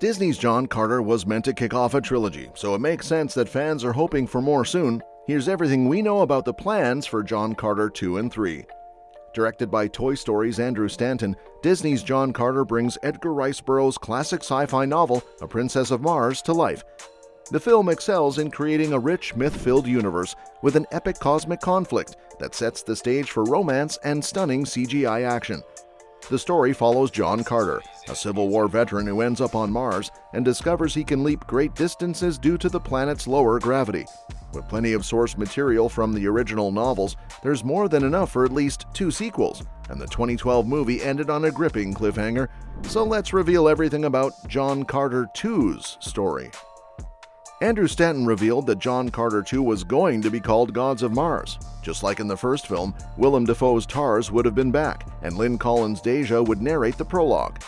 Disney's John Carter was meant to kick off a trilogy, so it makes sense that fans are hoping for more soon. Here's everything we know about the plans for John Carter 2 and 3. Directed by Toy Story's Andrew Stanton, Disney's John Carter brings Edgar Rice Burroughs' classic sci-fi novel, A Princess of Mars, to life. The film excels in creating a rich, myth-filled universe with an epic cosmic conflict that sets the stage for romance and stunning CGI action. The story follows John Carter, a Civil War veteran who ends up on Mars and discovers he can leap great distances due to the planet's lower gravity. With plenty of source material from the original novels, there's more than enough for at least 2 sequels, and the 2012 movie ended on a gripping cliffhanger. So let's reveal everything about John Carter 2's story. Andrew Stanton revealed that John Carter 2 was going to be called Gods of Mars. Just like in the first film, Willem Dafoe's Tars would have been back, and Lynn Collins' Deja would narrate the prologue.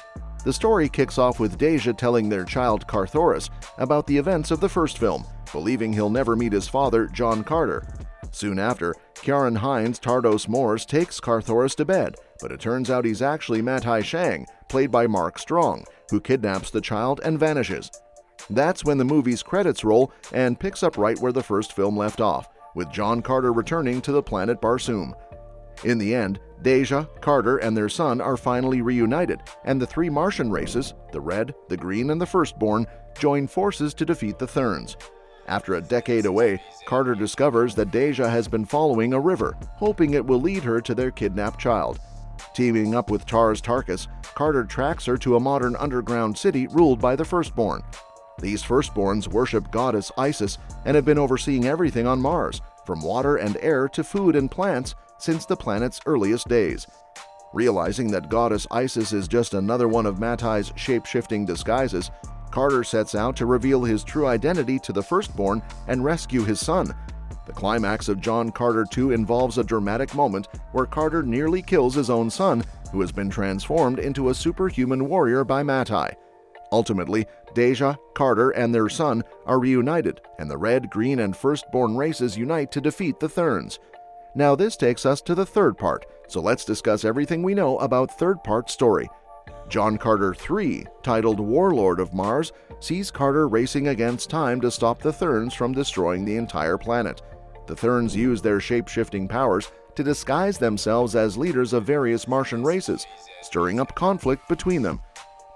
The story kicks off with Deja telling their child Carthoris about the events of the first film, believing he'll never meet his father, John Carter. Soon after, Ciarán Hinds' Tardos Mors takes Carthoris to bed, but it turns out he's actually Matai Shang, played by Mark Strong, who kidnaps the child and vanishes. That's when the movie's credits roll and picks up right where the first film left off, with John Carter returning to the planet Barsoom. In the end, Deja, Carter, and their son are finally reunited, and the 3 Martian races, the Red, the Green, and the Firstborn, join forces to defeat the Therns. After a decade away, Carter discovers that Deja has been following a river, hoping it will lead her to their kidnapped child. Teaming up with Tars Tarkas, Carter tracks her to a modern underground city ruled by the Firstborn. These Firstborns worship goddess Isis and have been overseeing everything on Mars, from water and air to food and plants, since the planet's earliest days. Realizing that goddess Isis is just another one of Matai's shape-shifting disguises, Carter sets out to reveal his true identity to the Firstborn and rescue his son. The climax of John Carter 2 involves a dramatic moment where Carter nearly kills his own son, who has been transformed into a superhuman warrior by Matai. Ultimately, Deja, Carter, and their son are reunited, and the Red, Green, and Firstborn races unite to defeat the Therns. Now this takes us to the third part, so let's discuss everything we know about third part story. John Carter 3, titled Warlord of Mars, sees Carter racing against time to stop the Therns from destroying the entire planet. The Therns use their shape-shifting powers to disguise themselves as leaders of various Martian races, stirring up conflict between them.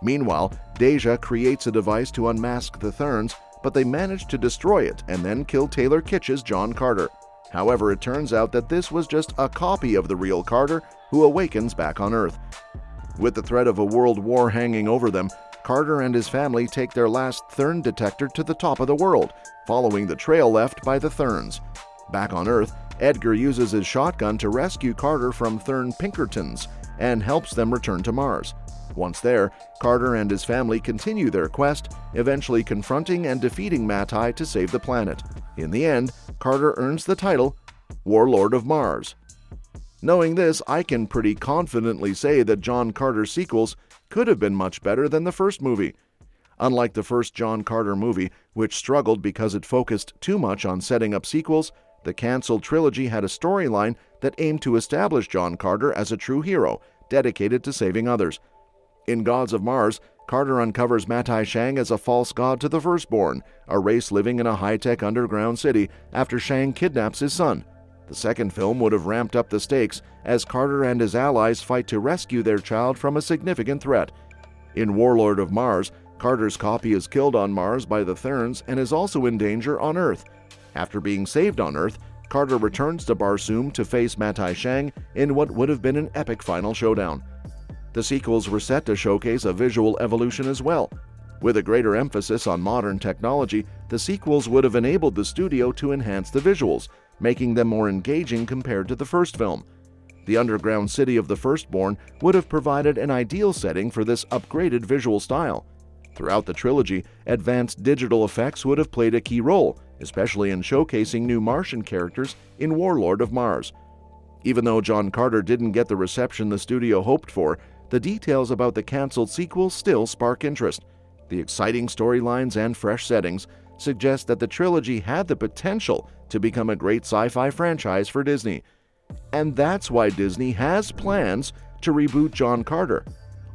Meanwhile, Deja creates a device to unmask the Therns, but they manage to destroy it and then kill Taylor Kitsch's John Carter. However, it turns out that this was just a copy of the real Carter, who awakens back on Earth. With the threat of a world war hanging over them, Carter and his family take their last Thern detector to the top of the world, following the trail left by the Therns. Back on Earth, Edgar uses his shotgun to rescue Carter from Thern Pinkertons and helps them return to Mars. Once there, Carter and his family continue their quest, eventually confronting and defeating Matai to save the planet. In the end, Carter earns the title Warlord of Mars. Knowing this, I can pretty confidently say that John Carter's sequels could have been much better than the first movie. Unlike the first John Carter movie, which struggled because it focused too much on setting up sequels, the canceled trilogy had a storyline that aimed to establish John Carter as a true hero, dedicated to saving others. In Gods of Mars, Carter uncovers Matai Shang as a false god to the Firstborn, a race living in a high-tech underground city after Shang kidnaps his son. The second film would have ramped up the stakes as Carter and his allies fight to rescue their child from a significant threat. In Warlord of Mars, Carter's copy is killed on Mars by the Therns and is also in danger on Earth. After being saved on Earth, Carter returns to Barsoom to face Matai Shang in what would have been an epic final showdown. The sequels were set to showcase a visual evolution as well. With a greater emphasis on modern technology, the sequels would have enabled the studio to enhance the visuals, making them more engaging compared to the first film. The underground city of the Firstborn would have provided an ideal setting for this upgraded visual style. Throughout the trilogy, advanced digital effects would have played a key role, especially in showcasing new Martian characters in Warlord of Mars. Even though John Carter didn't get the reception the studio hoped for, the details about the canceled sequel still spark interest. The exciting storylines and fresh settings suggest that the trilogy had the potential to become a great sci-fi franchise for Disney. And that's why Disney has plans to reboot John Carter.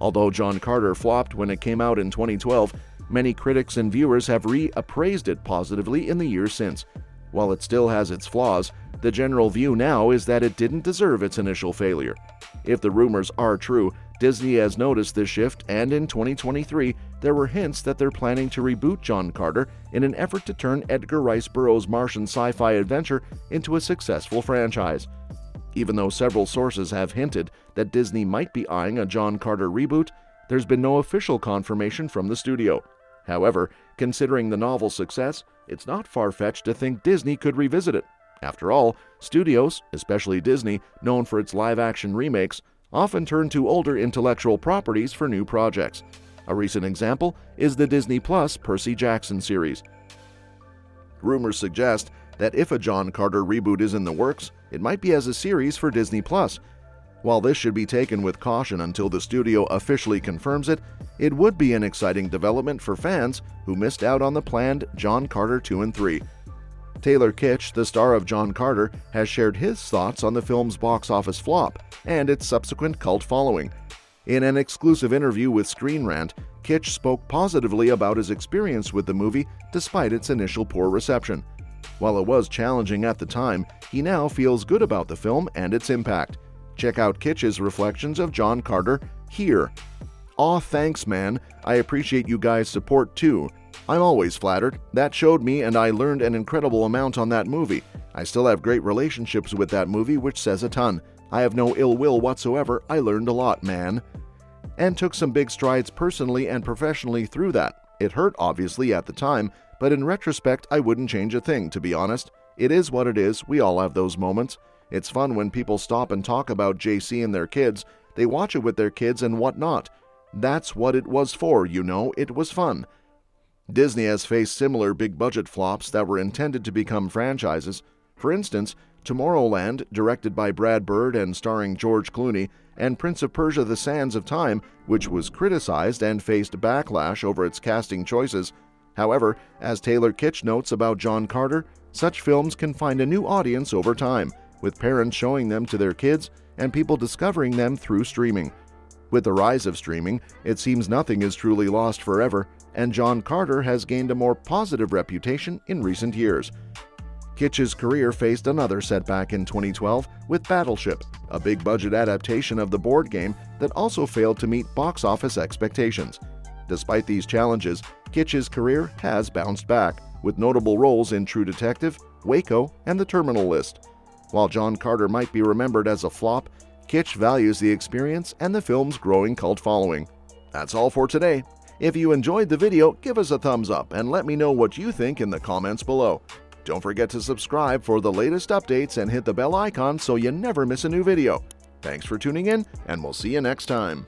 Although John Carter flopped when it came out in 2012, many critics and viewers have reappraised it positively in the years since. While it still has its flaws, the general view now is that it didn't deserve its initial failure. If the rumors are true, Disney has noticed this shift, and in 2023, there were hints that they're planning to reboot John Carter in an effort to turn Edgar Rice Burroughs' Martian sci-fi adventure into a successful franchise. Even though several sources have hinted that Disney might be eyeing a John Carter reboot, there's been no official confirmation from the studio. However, considering the novel's success, it's not far-fetched to think Disney could revisit it. After all, studios, especially Disney, known for its live-action remakes, often turn to older intellectual properties for new projects. A recent example is the Disney Plus Percy Jackson series. Rumors suggest that if a John Carter reboot is in the works, it might be as a series for Disney Plus. While this should be taken with caution until the studio officially confirms it, it would be an exciting development for fans who missed out on the planned John Carter 2 and 3. Taylor Kitsch, the star of John Carter, has shared his thoughts on the film's box office flop and its subsequent cult following. In an exclusive interview with Screen Rant, Kitsch spoke positively about his experience with the movie despite its initial poor reception. While it was challenging at the time, he now feels good about the film and its impact. Check out Kitsch's reflections of John Carter here. "Aw, thanks, man. I appreciate you guys' support too. I'm always flattered. That showed me, and I learned an incredible amount on that movie. I still have great relationships with that movie, which says a ton. I have no ill will whatsoever. I learned a lot, man." And took some big strides personally and professionally through that. It hurt, obviously, at the time, but in retrospect, I wouldn't change a thing, to be honest. It is what it is. We all have those moments. It's fun when people stop and talk about JC and their kids. They watch it with their kids and whatnot. That's what it was for, you know. It was fun. Disney has faced similar big-budget flops that were intended to become franchises. For instance, Tomorrowland, directed by Brad Bird and starring George Clooney, and Prince of Persia: The Sands of Time, which was criticized and faced backlash over its casting choices. However, as Taylor Kitsch notes about John Carter, such films can find a new audience over time, with parents showing them to their kids and people discovering them through streaming. With the rise of streaming, it seems nothing is truly lost forever, and John Carter has gained a more positive reputation in recent years. Kitsch's career faced another setback in 2012 with Battleship, a big-budget adaptation of the board game that also failed to meet box office expectations. Despite these challenges, Kitsch's career has bounced back, with notable roles in True Detective, Waco, and The Terminal List. While John Carter might be remembered as a flop, Kitsch values the experience and the film's growing cult following. That's all for today. If you enjoyed the video, give us a thumbs up and let me know what you think in the comments below. Don't forget to subscribe for the latest updates and hit the bell icon so you never miss a new video. Thanks for tuning in, and we'll see you next time.